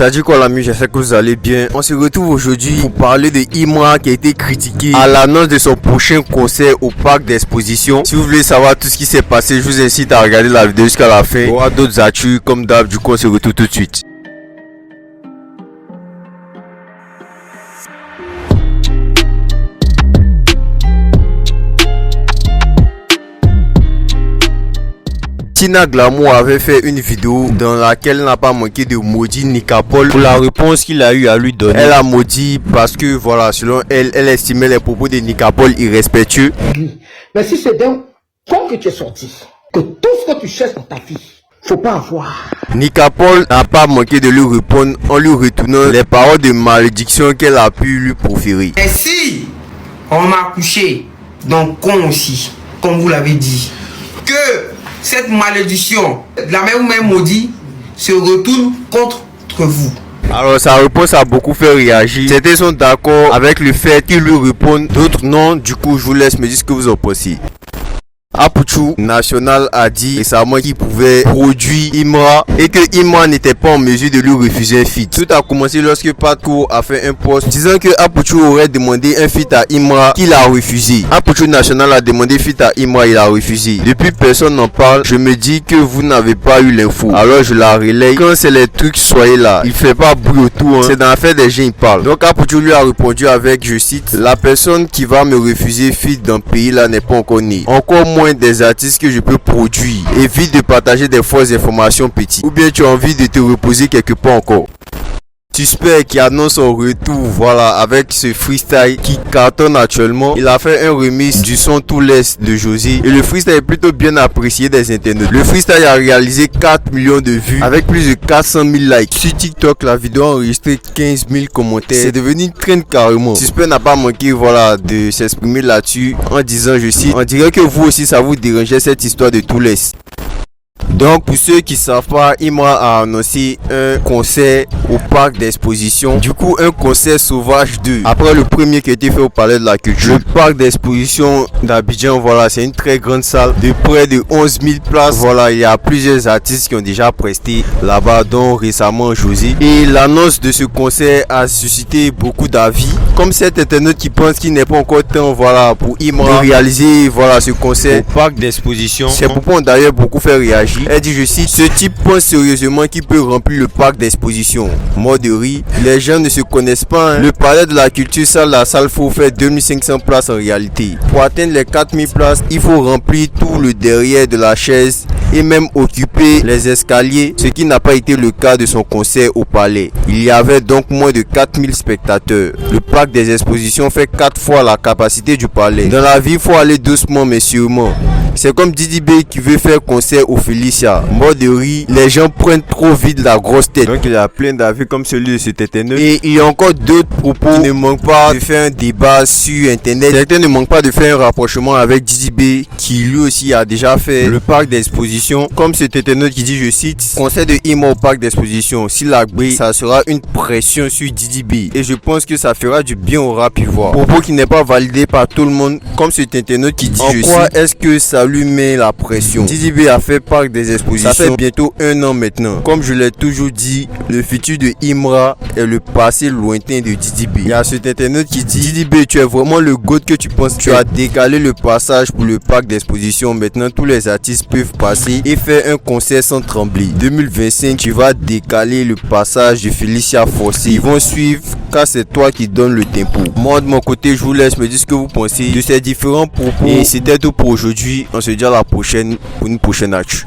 Salut quoi l'ami, j'espère que vous allez bien. On se retrouve aujourd'hui pour parler de Imra qui a été critiqué à l'annonce de son prochain concert au parc d'exposition. Si vous voulez savoir tout ce qui s'est passé, je vous incite à regarder la vidéo jusqu'à la fin. Il y aura d'autres actus comme d'hab, du coup on se retrouve tout de suite. Tina Glamour avait fait une vidéo dans laquelle elle n'a pas manqué de maudire Nika Paul pour la réponse qu'il a eu à lui donner. Elle a maudit parce que voilà, selon elle, elle estimait les propos de Nika Paul irrespectueux. Mais si c'est d'un con que tu es sorti, que tout ce que tu cherches dans ta vie, faut pas avoir. Nika Paul n'a pas manqué de lui répondre en lui retournant les paroles de malédiction qu'elle a pu lui proférer. Et si on m'a couché, donc con aussi, comme vous l'avez dit, que cette malédiction, la même maudit, se retourne contre vous. Alors sa réponse a beaucoup fait réagir. Certains sont d'accord avec le fait qu'il lui réponde, d'autres non. Du coup je vous laisse me dire ce que vous en pensez. Apputu National a dit récemment qu'il pouvait produire Imra et que Imra n'était pas en mesure de lui refuser un feat. Tout a commencé lorsque Patco a fait un post disant que Apputu aurait demandé un feat à Imra qu'il a refusé. Apputu National a demandé feat à Imra, il a refusé. Depuis personne n'en parle. Je me dis que vous n'avez pas eu l'info. Alors je la relaye. Quand c'est les trucs, soyez là. Il fait pas bruit autour, hein. C'est dans l'affaire des gens il parle. Donc Apputu lui a répondu avec, je cite, la personne qui va me refuser feat dans le pays là n'est pas encore née. Encore moins des artistes que je peux produire. Évite de partager des fausses informations petit. Ou bien tu as envie de te reposer quelque part encore. Suspect qui annonce son retour, voilà, avec ce freestyle qui cartonne actuellement. Il a fait un remix du son Tout l'Est de José et le freestyle est plutôt bien apprécié des internautes. Le freestyle a réalisé 4 millions de vues avec plus de 400 000 likes. Sur TikTok, la vidéo a enregistré 15 000 commentaires. C'est devenu une trend carrément. Suspect n'a pas manqué, voilà, de s'exprimer là-dessus en disant, je cite, on dirait que vous aussi ça vous dérangeait cette histoire de Tout l'Est. Donc pour ceux qui savent pas, Imra a annoncé un concert au parc d'exposition. Du coup un concert sauvage 2. Après le premier qui a été fait au palais de la culture. Le parc d'exposition d'Abidjan, voilà, c'est une très grande salle de près de 11 000 places. Voilà, il y a plusieurs artistes qui ont déjà presté là-bas, dont récemment José. Et l'annonce de ce concert a suscité beaucoup d'avis. Comme cet internaute qui pense qu'il n'est pas encore temps, voilà, pour Imra de réaliser, voilà, ce concert au parc d'exposition. Ces propos ont d'ailleurs beaucoup fait réagir. Elle dit, je cite, ce type pense sérieusement qu'il peut remplir le parc d'exposition. Mort de rire, les gens ne se connaissent pas, hein. Le palais de la culture, ça, la salle faut faire 2500 places en réalité. Pour atteindre les 4000 places, il faut remplir tout le derrière de la chaise et même occuper les escaliers, ce qui n'a pas été le cas de son concert au palais. Il y avait donc moins de 4000 spectateurs. Le parc des expositions fait 4 fois la capacité du palais. Dans la vie, il faut aller doucement mais sûrement. C'est comme Didi B qui veut faire concert au Felicia. Mort de rire, les gens prennent trop vite la grosse tête. Donc il y a plein d'avis comme celui de cet internaute. Et il y a encore d'autres propos qui ne manquent pas de faire un débat sur internet. Certains ne manquent pas de faire un rapprochement avec Didi B qui lui aussi a déjà fait le parc d'exposition. Comme cet internaute qui dit, je cite, concert de Imra au parc d'exposition. S'il la brille, ça sera une pression sur Didi B. Et je pense que ça fera du bien au rap ivoire. Propos qui n'est pas validé par tout le monde. Comme cet internaute qui dit, je cite, est-ce que ça lui met la pression? Didi B a fait parc des expositions. Ça fait bientôt 1 an maintenant. Comme je l'ai toujours dit, le futur de Imra est le passé lointain de Didi B. Il y a cet internaute qui dit, Didi B, tu es vraiment le goat que tu penses. Tu as décalé le passage pour le parc d'exposition. Maintenant, tous les artistes peuvent passer et faire un concert sans trembler. 2025, tu vas décaler le passage de Felicia forcé. Ils vont suivre car c'est toi qui donne le tempo. Moi de mon côté, je vous laisse me dire ce que vous pensez de ces différents propos. Et c'était tout pour aujourd'hui. On se dit à la prochaine pour une prochaine actu.